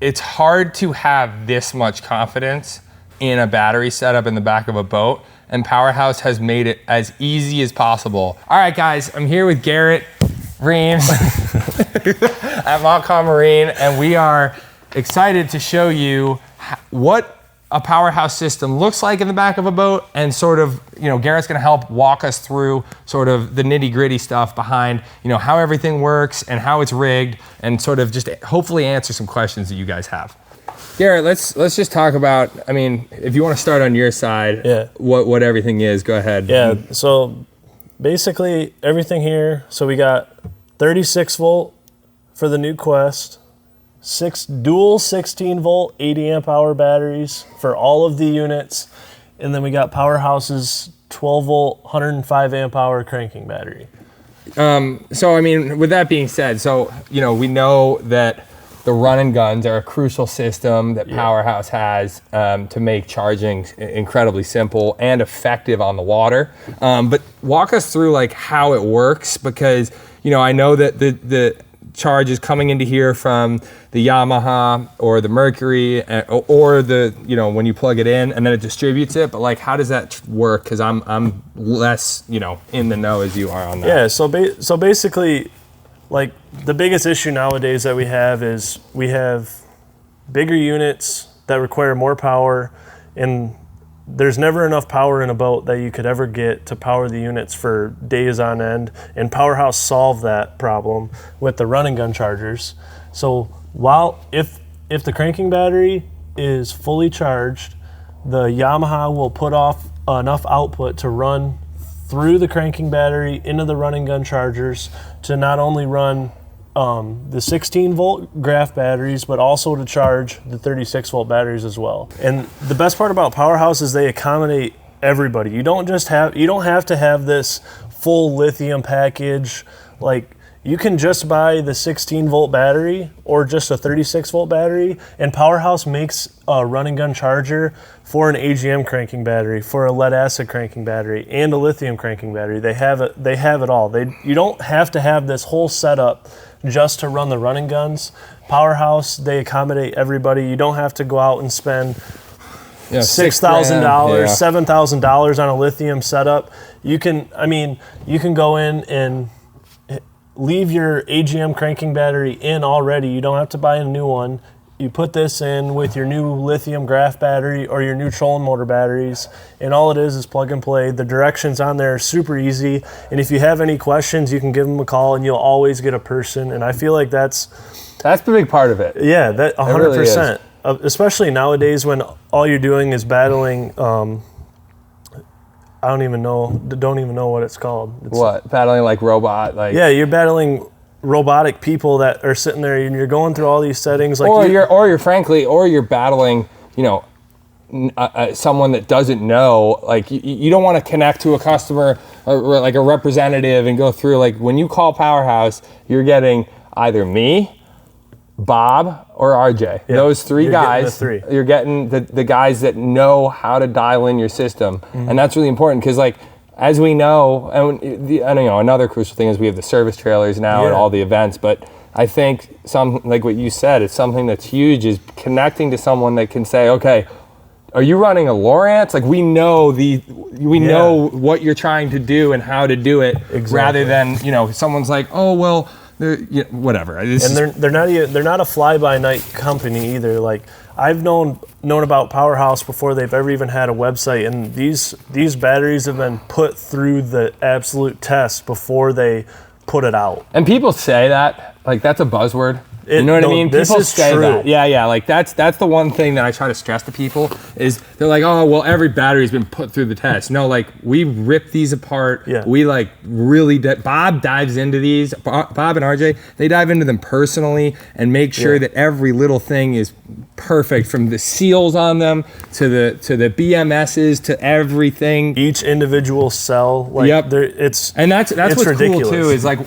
it's hard to have this much confidence in a battery setup in the back of a boat, and PowerHouse has made it as easy as possible. All right, guys, I'm here with Garrett Reams at Montcalm Marine, and we are excited to show you what a PowerHouse system looks like in the back of a boat, and sort of, Garrett's gonna help walk us through sort of the nitty gritty stuff behind, how everything works and how it's rigged, and sort of just hopefully answer some questions that you guys have. Garrett, let's just talk about, if you want to start on your side, what everything is, go ahead. Yeah, so basically everything here, so we got 36 volt for the new Quest, 6 dual 16 volt 80 amp hour batteries for all of the units, and then we got PowerHouse's 12 volt 105 amp hour cranking battery. So with that being said, we know that the run and guns are a crucial system that PowerHouse has to make charging incredibly simple and effective on the water. But walk us through like how it works, because I know that the charge is coming into here from the Yamaha or the Mercury or the when you plug it in and then it distributes it. But like, how does that work? Because I'm less in the know as you are on that. Yeah. So basically, like the biggest issue nowadays that we have is we have bigger units that require more power, and there's never enough power in a boat that you could ever get to power the units for days on end, and PowerHouse solved that problem with the run and gun chargers. So if the cranking battery is fully charged, the Yamaha will put off enough output to run through the cranking battery into the run and gun chargers to not only run the 16 volt graph batteries, but also to charge the 36 volt batteries as well. And the best part about PowerHouse is they accommodate everybody. You don't have to have this full lithium package. Like, you can just buy the 16 volt battery or just a 36 volt battery, and PowerHouse makes a run and gun charger for an AGM cranking battery, for a lead acid cranking battery, and a lithium cranking battery. They have it all. You don't have to have this whole setup just to run the run and guns. PowerHouse, they accommodate everybody. You don't have to go out and spend $6,000, $7,000 on a lithium setup. You can go in and leave your AGM cranking battery in already. You don't have to buy a new one. You put this in with your new lithium graph battery or your new trolling motor batteries, and all it is plug and play. The directions on there are super easy, and if you have any questions, you can give them a call and you'll always get a person, and I feel like that's the big part of it. Yeah, that 100%. Really, especially nowadays when all you're doing is battling I don't even know what it's called. Battling like robot? Yeah, you're battling robotic people that are sitting there and you're going through all these settings. Like you're battling, someone that doesn't know. Like you don't want to connect to a customer or like a representative and go through. Like when you call PowerHouse, you're getting either me, Bob, or RJ. Yeah, those three guys. You're getting the guys that know how to dial in your system, and that's really important because, like, as we know, another crucial thing is we have the service trailers now at all the events. But I think like what you said, it's something that's huge is connecting to someone that can say, okay, are you running a Lowrance? Like we know know what you're trying to do and how to do it, rather than someone's like, oh well. Whatever. And they're not a fly-by-night company either. Like I've known about PowerHouse before they've ever even had a website, and these batteries have been put through the absolute test before they put it out. And people say that like that's a buzzword. You know what I mean? This people is say true. that. Yeah. Like that's the one thing that I try to stress to people is they're like, oh, well, every battery's been put through the test. No, like we rip these apart. Yeah. We like really, Bob dives into these. Bob and RJ, they dive into them personally and make sure that every little thing is perfect, from the seals on them to the BMSs to everything. Each individual cell. Like, that's what's ridiculous. Cool too is like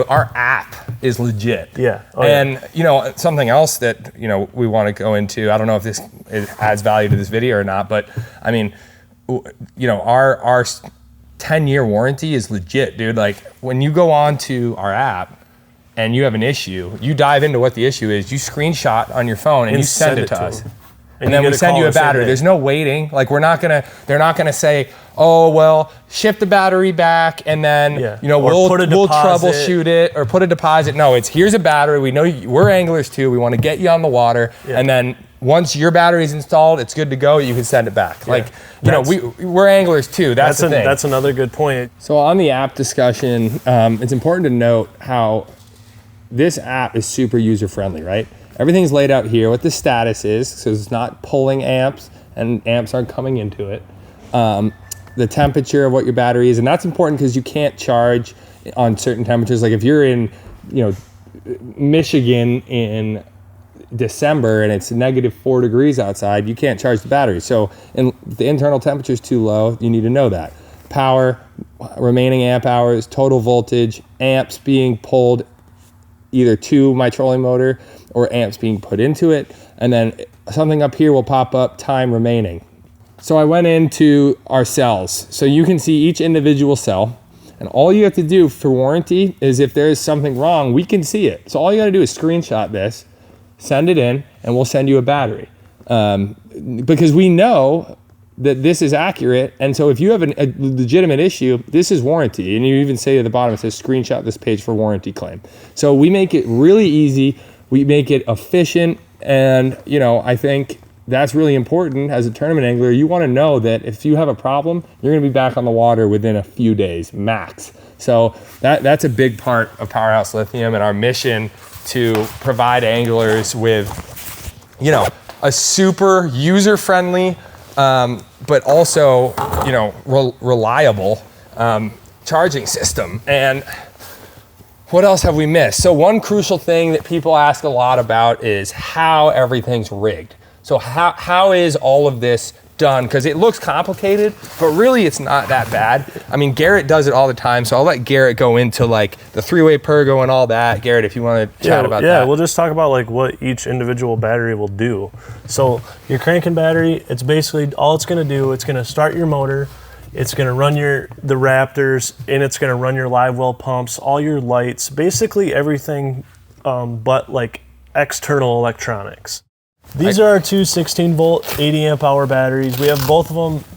our app is legit. Yeah. And something else that we want to go into, I don't know if this adds value to this video or not, but I mean, our 10-year warranty is legit, dude. Like when you go on to our app, and you have an issue, you dive into what the issue is, you screenshot on your phone and you send it to us. And then we send you a battery. There's no waiting. Like they're not gonna say, oh, well, ship the battery back and then, we'll troubleshoot it or put a deposit. No, it's here's a battery. We know we're anglers too. We want to get you on the water. Yeah. And then once your battery's installed, it's good to go. You can send it back. Yeah. We're anglers too. That's the thing. That's another good point. So on the app discussion, it's important to note how this app is super user-friendly, right? Everything's laid out here, what the status is, so it's not pulling amps and amps aren't coming into it. The temperature of what your battery is, and that's important because you can't charge on certain temperatures. Like if you're in, Michigan in December and it's -4 degrees outside, you can't charge the battery. So the internal temperature is too low, you need to know that. Power, remaining amp hours, total voltage, amps being pulled either to my trolling motor or amps being put into it. And then something up here will pop up, time remaining. So I went into our cells. So you can see each individual cell. And all you have to do for warranty is if there is something wrong, we can see it. So all you gotta do is screenshot this, send it in, and we'll send you a battery. Because we know that this is accurate. And so if you have a legitimate issue, this is warranty. And you even say at the bottom, it says screenshot this page for warranty claim. So we make it really easy. We make it efficient. And, I think that's really important as a tournament angler. You want to know that if you have a problem, you're going to be back on the water within a few days, max. So that's a big part of PowerHouse Lithium and our mission to provide anglers with, a super user-friendly, but also, reliable charging system. And what else have we missed? So one crucial thing that people ask a lot about is how everything's rigged. So how is all of this done? Because it looks complicated, but really it's not that bad. I mean, Garrett does it all the time, so I'll let Garrett go into the three-way pergo and all that. Garrett, if you want to chat about that. Yeah, we'll just talk about what each individual battery will do. So your cranking battery, it's basically all it's going to do. It's going to start your motor. It's going to run the Raptors, and it's going to run your live well pumps, all your lights, basically everything but external electronics. These are our two 16-volt, 80-amp-hour batteries. We have both of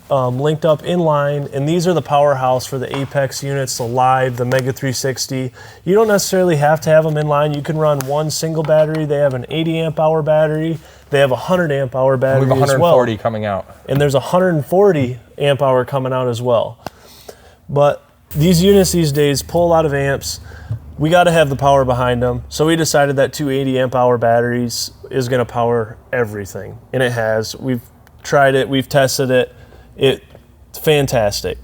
them linked up in line, and these are the powerhouse for the Apex units, the Live, the Mega 360. You don't necessarily have to have them in line. You can run one single battery. They have an 80-amp-hour battery. They have a 100-amp-hour battery as well. We have 140 coming out. And there's a 140-amp-hour coming out as well. But these units these days pull a lot of amps. We got to have the power behind them. So we decided that two 80-amp-hour batteries is going to power everything. And it has. We've tried it. We've tested it. It's fantastic.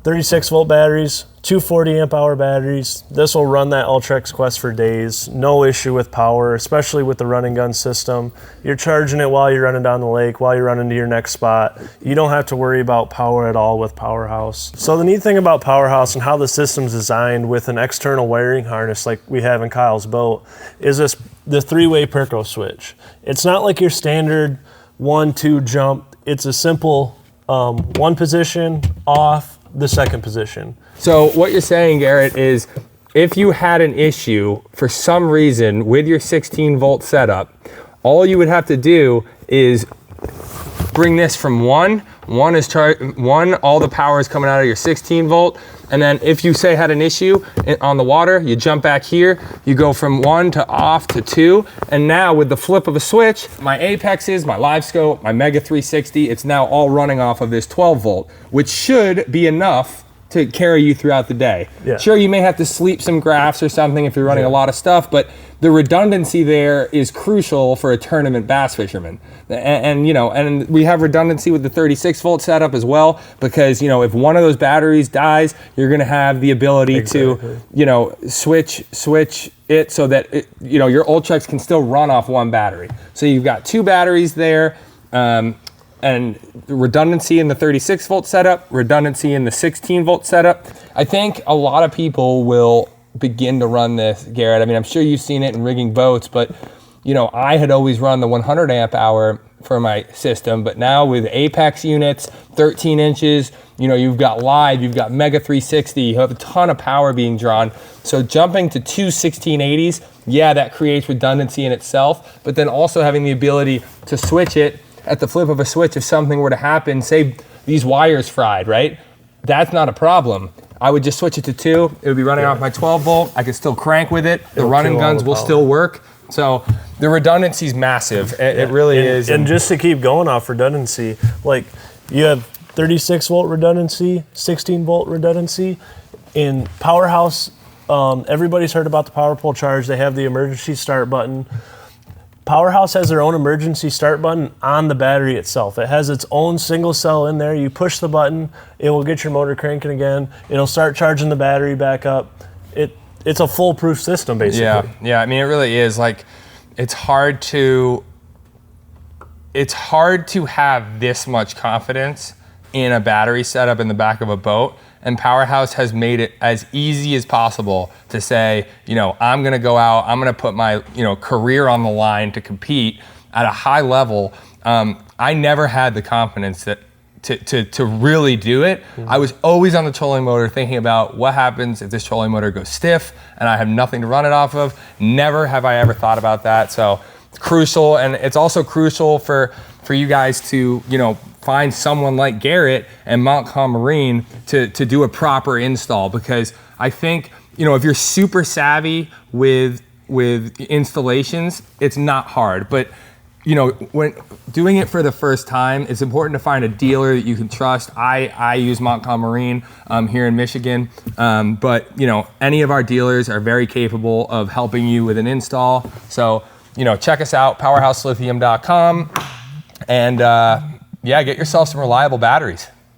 36-volt batteries, two 40-amp-hour batteries. This will run that Ultrex Quest for days. No issue with power, especially with the run and gun system. You're charging it while you're running down the lake, while you're running to your next spot. You don't have to worry about power at all with PowerHouse. So the neat thing about PowerHouse and how the system's designed with an external wiring harness like we have in Kyle's boat is the three-way Perco switch. It's not like your standard 1-2 jump. It's a simple one position, off, the second position. So what you're saying, Garrett, is if you had an issue for some reason with your 16-volt setup, all you would have to do is bring this from one, all the power is coming out of your 16-volt, and then if you say had an issue on the water, you jump back here, you go from 1 to off to 2, and now with the flip of a switch, my Apexes, my Live Scope, my Mega 360, it's now all running off of this 12-volt, which should be enough to carry you throughout the day. Yeah. Sure, you may have to sleep some graphs or something if you're running a lot of stuff, but the redundancy there is crucial for a tournament bass fisherman. And we have redundancy with the 36-volt setup as well, because if one of those batteries dies, you're going to have the ability to switch it so that your Ultrex can still run off one battery. So you've got two batteries there. And redundancy in the 36-volt setup, redundancy in the 16-volt setup. I think a lot of people will begin to run this, Garrett. I mean, I'm sure you've seen it in rigging boats, but I had always run the 100-amp-hour for my system. But now with Apex units, 13 inches, you know, you've got live, you've got Mega 360, you have a ton of power being drawn. So jumping to two 1680s, yeah, that creates redundancy in itself, but then also having the ability to switch it at the flip of a switch if something were to happen, say these wires fried, right? That's not a problem. I would just switch it to 2. It would be running off my 12 volt. I could still crank with it. The running guns will still work. So the redundancy is massive. It really is. And just to keep going off redundancy, like you have 36 volt redundancy, 16 volt redundancy. In PowerHouse, everybody's heard about the power pole charge. They have the emergency start button. PowerHouse has their own emergency start button on the battery itself. It has its own single cell in there. You push the button, it will get your motor cranking again. It'll start charging the battery back up. It's a foolproof system, basically. Yeah. I mean, it really is. Like, it's hard to have this much confidence in a battery setup in the back of a boat. And PowerHouse has made it as easy as possible to say, you know, I'm gonna go out, I'm gonna put my, you know, career on the line to compete at a high level. I never had the confidence that to really do it. Mm-hmm. I was always on the trolling motor thinking about what happens if this trolling motor goes stiff and I have nothing to run it off of. Never have I ever thought about that. So it's crucial, and it's also crucial for you guys to, you know, find someone like Garrett and Montcalm Marine to do a proper install, because I think, you know, if you're super savvy with installations, it's not hard. But, you know, when doing it for the first time, it's important to find a dealer that you can trust. I use Montcalm Marine here in Michigan, but, you know, any of our dealers are very capable of helping you with an install. So, you know, check us out, PowerHouseLithium.com, and yeah, get yourself some reliable batteries.